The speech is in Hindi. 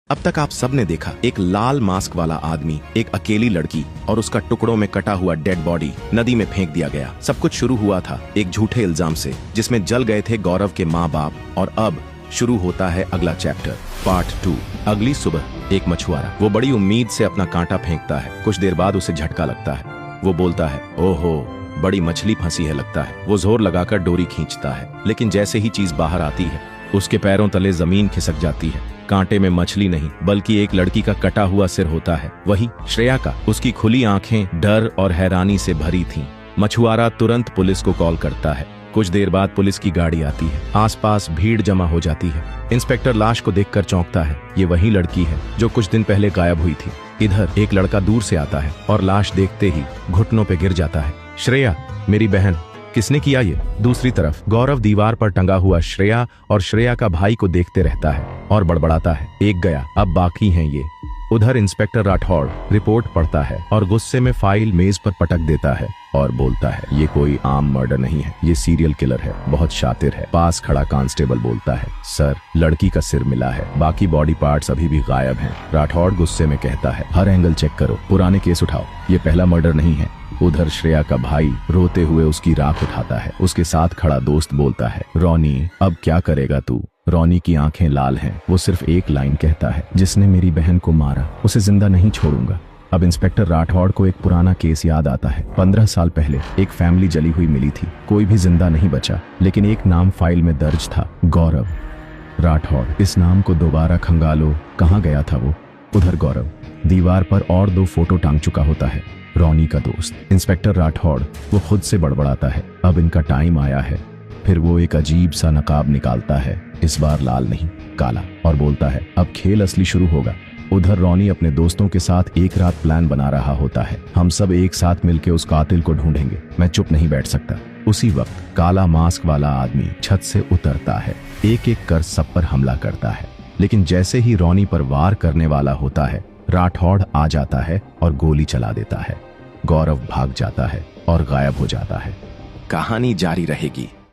अब तक आप सबने देखा एक लाल मास्क वाला आदमी, एक अकेली लड़की और उसका टुकड़ों में कटा हुआ डेड बॉडी नदी में फेंक दिया गया। सब कुछ शुरू हुआ था एक झूठे इल्जाम से, जिसमें जल गए थे गौरव के माँ बाप। और अब शुरू होता है अगला चैप्टर, पार्ट 2। अगली सुबह एक मछुआरा, वो बड़ी उम्मीद से अपना कांटा फेंकता है। कुछ देर बाद उसे झटका लगता है। वो बोलता है, ओहो, बड़ी मछली फंसी है लगता है। वो जोर लगाकर डोरी खींचता है, लेकिन जैसे ही चीज बाहर आती है उसके पैरों तले जमीन खिसक जाती है। कांटे में मछली नहीं बल्कि एक लड़की का कटा हुआ सिर होता है, वही श्रेया का। उसकी खुली आंखें डर और हैरानी से भरी थीं। मछुआरा तुरंत पुलिस को कॉल करता है। कुछ देर बाद पुलिस की गाड़ी आती है। आसपास भीड़ जमा हो जाती है। इंस्पेक्टर लाश को देखकर चौंकता है। ये वही लड़की है जो कुछ दिन पहले गायब हुई थी। इधर एक लड़का दूर से आता है और लाश देखते ही घुटनों पे गिर जाता है। श्रेया, मेरी बहन, किसने किया ये? दूसरी तरफ गौरव दीवार पर टंगा हुआ श्रेया और श्रेया का भाई को देखते रहता है और बड़बड़ाता है, एक गया, अब बाकी हैं ये। उधर इंस्पेक्टर राठौड़ रिपोर्ट पढ़ता है और गुस्से में फाइल मेज पर पटक देता है और बोलता है, ये कोई आम मर्डर नहीं है, ये सीरियल किलर है, बहुत शातिर है। पास खड़ा कांस्टेबल बोलता है, सर, लड़की का सिर मिला है, बाकी बॉडी पार्ट्स अभी भी गायब हैं। राठौड़ गुस्से में कहता है, हर एंगल चेक करो, पुराने केस उठाओ, ये पहला मर्डर नहीं है। उधर श्रेया का भाई रोते हुए उसकी राख उठाता है। उसके साथ खड़ा दोस्त बोलता है, रोनी, अब क्या करेगा तू? रोनी की आंखें लाल हैं। वो सिर्फ एक लाइन कहता है, जिसने मेरी बहन को मारा उसे जिंदा नहीं छोड़ूंगा। अब इंस्पेक्टर राठौड़ को एक पुराना केस याद आता है। 15 साल पहले एक फैमिली जली हुई मिली थी। कोई भी जिंदा नहीं बचा, लेकिन एक नाम फाइल में दर्ज था, गौरव राठौड़। इस नाम को दोबारा खंगालो, कहाँ गया था वो? उधर गौरव दीवार पर और 2 फोटो टांग चुका होता है, रोनी का दोस्त। इंस्पेक्टर राठौड़ वो खुद से बड़बड़ाता है, अब इनका टाइम आया है। फिर वो एक अजीब सा नकाब निकालता है, इस बार लाल नहीं काला, और बोलता है, अब खेल असली शुरू होगा। उधर रोनी अपने दोस्तों के साथ एक रात प्लान बना रहा होता है, हम सब एक साथ मिलकर उस कातिल को ढूंढेंगे, मैं चुप नहीं बैठ सकता। उसी वक्त काला मास्क वाला आदमी छत से उतरता है, एक एक कर सब पर हमला करता है। लेकिन जैसे ही रोनी पर वार करने वाला होता है, राठौड़ आ जाता है और गोली चला देता है। गौरव भाग जाता है और गायब हो जाता है। कहानी जारी रहेगी।